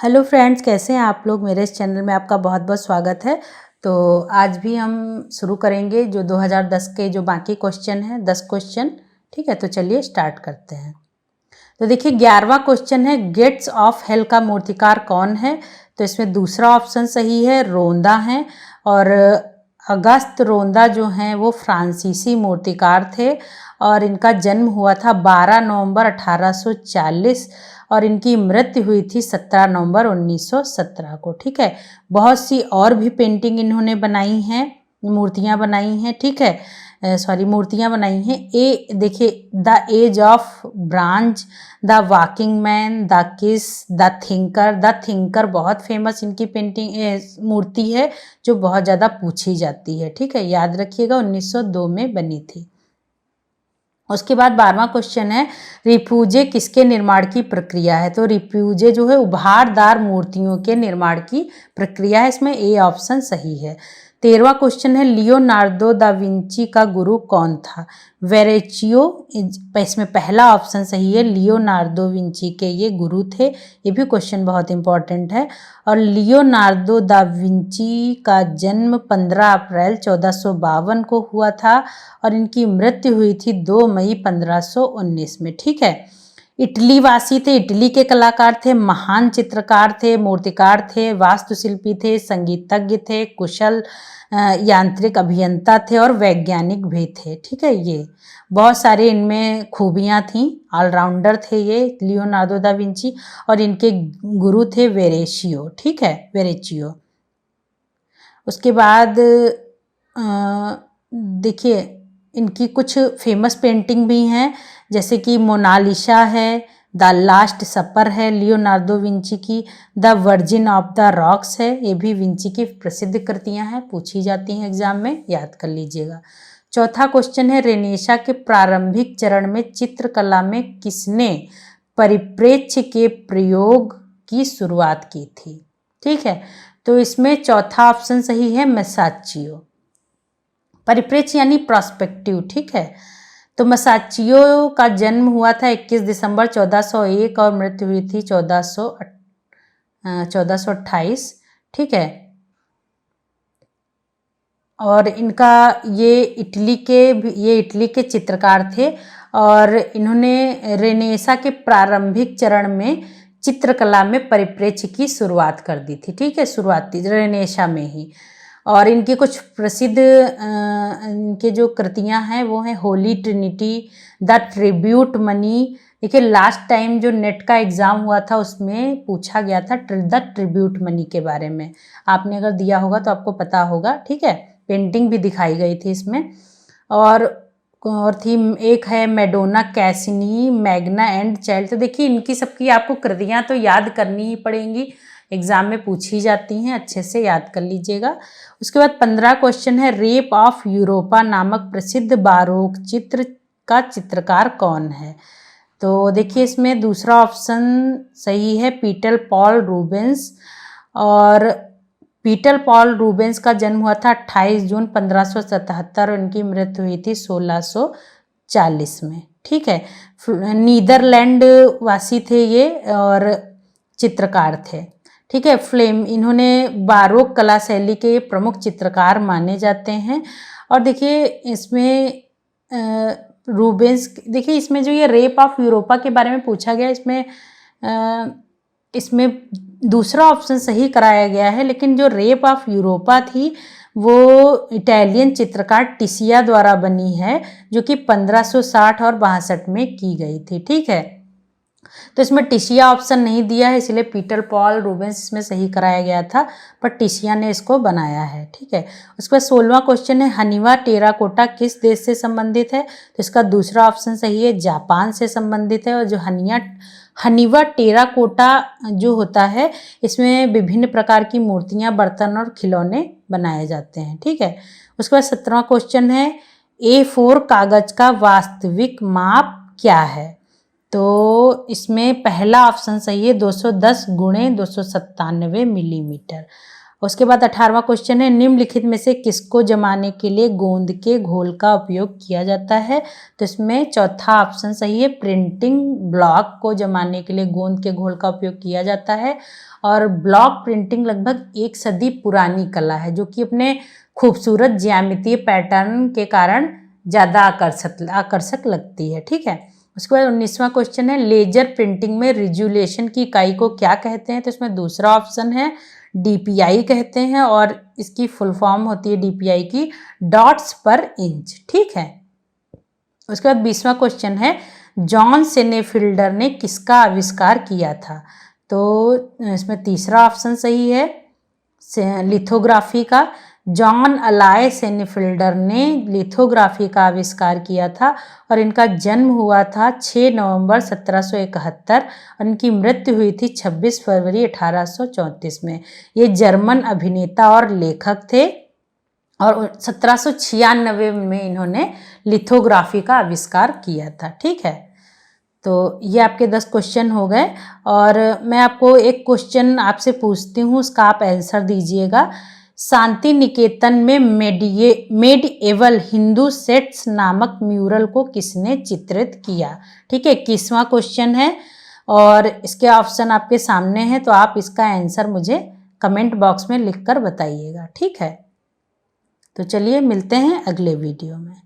Hello friends, कैसे हैं आप लोग। मेरे इस चैनल में आपका बहुत बहुत स्वागत है। तो आज भी हम शुरू करेंगे जो 2010 के जो बाकी क्वेश्चन हैं, 10 क्वेश्चन। ठीक है, तो चलिए स्टार्ट करते हैं। तो देखिए 11वां क्वेश्चन है, गेट्स ऑफ हेल का मूर्तिकार कौन है। तो इसमें दूसरा ऑप्शन सही है, रोंदा हैं। और अगस्त रोंदा जो हैं वो फ्रांसीसी मूर्तिकार थे और इनका जन्म हुआ था 12 नवंबर 1840 और इनकी मृत्यु हुई थी 17 नवंबर 1917 को। ठीक है, बहुत सी और भी पेंटिंग इन्होंने बनाई हैं, मूर्तियां बनाई हैं। ठीक है, मूर्तियां बनाई हैं। देखिए, the age of bronze, the walking man, the kiss, the thinker बहुत फेमस इनकी पेंटिंग मूर्ति है जो बहुत ज़्यादा पूछी जाती है। ठीक है, याद रखिएगा 1902 में बनी थी। उसके बाद 12वां क्वेश्चन है, रिफ्यूजे किसके निर्माण की प्रक्रिया है। तो रिफ्यूजे जो है उपहारदार मूर्तियों के निर्माण की प्रक्रिया है। इसमें ए ऑप्शन सही है। 13वां क्वेश्चन है, लियोनार्दो दा विंची का गुरु कौन था। वेरेचियो, इसमें पहला ऑप्शन सही है, लियोनार्दो विंची के ये गुरु थे। ये भी क्वेश्चन बहुत इंपॉर्टेंट है। और लियोनार्दो दा विंची का जन्म 15 अप्रैल 1452 को हुआ था और इनकी मृत्यु हुई थी 2 मई 1519 में। ठीक है, इटली वासी थे, इटली के कलाकार थे, महान चित्रकार थे, मूर्तिकार थे, वास्तुशिल्पी थे, संगीतज्ञ थे, कुशल यांत्रिक अभियंता थे और वैज्ञानिक भी थे। ठीक है, ये बहुत सारे इनमें खूबियां थीं, ऑलराउंडर थे ये लियोनार्दो दा विंची। और इनके गुरु थे वेरेशियो। ठीक है, वेरेचियो। उसके बाद देखिए इनकी कुछ फेमस पेंटिंग भी हैं, जैसे कि मोनालिसा है, द लास्ट सपर है लियोनार्दो विंची की, the virgin of the rocks है। ये भी विंची की प्रसिद्ध कृतियां हैं, पूछी जाती हैं एग्जाम में, याद कर लीजिएगा। चौथा क्वेश्चन है, रेनेसा के प्रारंभिक चरण में चित्रकला में किसने परिप्रेक्ष्य के प्रयोग की शुरुआत की थी। ठीक है, तो इसमें चौथा ऑप्शन सही है, मसाचियो। परिप्रेक्ष्य यानी प्रोस्पेक्टिव। ठीक है, तो मसाचियो का जन्म हुआ था 21 दिसंबर 1401 और मृत्यु हुई थी 1428। ठीक है, और इनका ये इटली के चित्रकार थे और इन्होंने रेनेसा के प्रारंभिक चरण में चित्रकला में परिप्रेक्ष्य की शुरुआत कर दी थी। ठीक है, शुरुआती रेनेसा में ही। और इनकी कुछ प्रसिद्ध इनके जो कृतियां हैं वो हैं Holi Trinity, the tribute money. देखिए लास्ट टाइम जो नेट का एग्ज़ाम हुआ था उसमें पूछा गया था द ट्रिब्यूट मनी के बारे में, आपने अगर दिया होगा तो आपको पता होगा। ठीक है, पेंटिंग भी दिखाई गई थी इसमें। और थीम एक है Madonna, Cassini, Magna and child. तो देखिए इनकी सबकी आपको कृतियाँ तो याद करनी ही पड़ेंगी, एग्जाम में पूछी जाती हैं, अच्छे से याद कर लीजिएगा। उसके बाद 15 क्वेश्चन है, रेप ऑफ यूरोपा नामक प्रसिद्ध बारोक चित्र का चित्रकार कौन है। तो देखिए इसमें दूसरा ऑप्शन सही है, पीटर पॉल रूबेंस। और पीटर पॉल रूबेंस का जन्म हुआ था 28 जून 1577 और इनकी मृत्यु हुई थी 1640 में। ठीक है, नीदरलैंड वासी थे ये और चित्रकार थे। ठीक है, इन्होंने बारोक कला शैली के प्रमुख चित्रकार माने जाते हैं। और देखिए इसमें रूबेंस, देखिए इसमें जो ये रेप ऑफ यूरोपा के बारे में पूछा गया, इसमें दूसरा ऑप्शन सही कराया गया है, लेकिन जो रेप ऑफ यूरोपा थी वो इटालियन चित्रकार टिसिया द्वारा बनी है, जो कि 1560 और 62 में की गई थी। ठीक है, तो इसमें टिसिया ऑप्शन नहीं दिया है, इसलिए पीटर पॉल रूबेंस इसमें सही कराया गया था, पर टिसिया ने इसको बनाया है। ठीक है, उसके बाद 16वां क्वेश्चन है, हनीवा टेराकोटा किस देश से संबंधित है। तो इसका दूसरा ऑप्शन सही है, जापान से संबंधित है। और जो हनीवा टेराकोटा जो होता है, इसमें विभिन्न प्रकार की मूर्तियां, बर्तन और खिलौने बनाए जाते हैं। ठीक है, उसके बाद 17वां क्वेश्चन है, A4 कागज का वास्तविक माप क्या है। तो इसमें पहला ऑप्शन सही है, 210 गुणे 297 मिलीमीटर। उसके बाद 18वां क्वेश्चन है, निम्नलिखित में से किसको जमाने के लिए गोंद के घोल का उपयोग किया जाता है। तो इसमें चौथा ऑप्शन सही है, प्रिंटिंग ब्लॉक को जमाने के लिए गोंद के घोल का उपयोग किया जाता है। और ब्लॉक प्रिंटिंग लगभग 1 सदी पुरानी कला है जो कि अपने खूबसूरत ज्यामितीय पैटर्न के कारण ज़्यादा आकर्षक लगती है। ठीक है, उसके बाद 19वां क्वेश्चन है, लेजर प्रिंटिंग में रिजोल्यूशन की इकाई को क्या कहते हैं? तो इसमें दूसरा ऑप्शन है DPI कहते हैं और इसकी फुल फॉर्म होती है DPI की डॉट्स पर इंच। ठीक है, उसके बाद 20वां क्वेश्चन है, जॉन सेनेफिल्डर ने किसका आविष्कार किया था? तो इसमें तीसरा ऑप्शन सही है लिथोग्राफी का। जॉन अलाय सेनेफिल्डर ने लिथोग्राफी का आविष्कार किया था और इनका जन्म हुआ था 6 नवंबर 1771 और इनकी मृत्यु हुई थी 26 फरवरी 1834 में। ये जर्मन अभिनेता और लेखक थे और 1796 में इन्होंने लिथोग्राफी का आविष्कार किया था। ठीक है, तो ये आपके 10 क्वेश्चन हो गए और मैं आपको एक क्वेश्चन आपसे पूछती हूँ, उसका आप आंसर दीजिएगा। शांति निकेतन में मेडिएवल हिंदू सेट्स नामक म्यूरल को किसने चित्रित किया? ठीक है, 21वां क्वेश्चन है और इसके ऑप्शन आपके सामने हैं, तो आप इसका आंसर मुझे कमेंट बॉक्स में लिखकर बताइएगा। ठीक है, तो चलिए मिलते हैं अगले वीडियो में।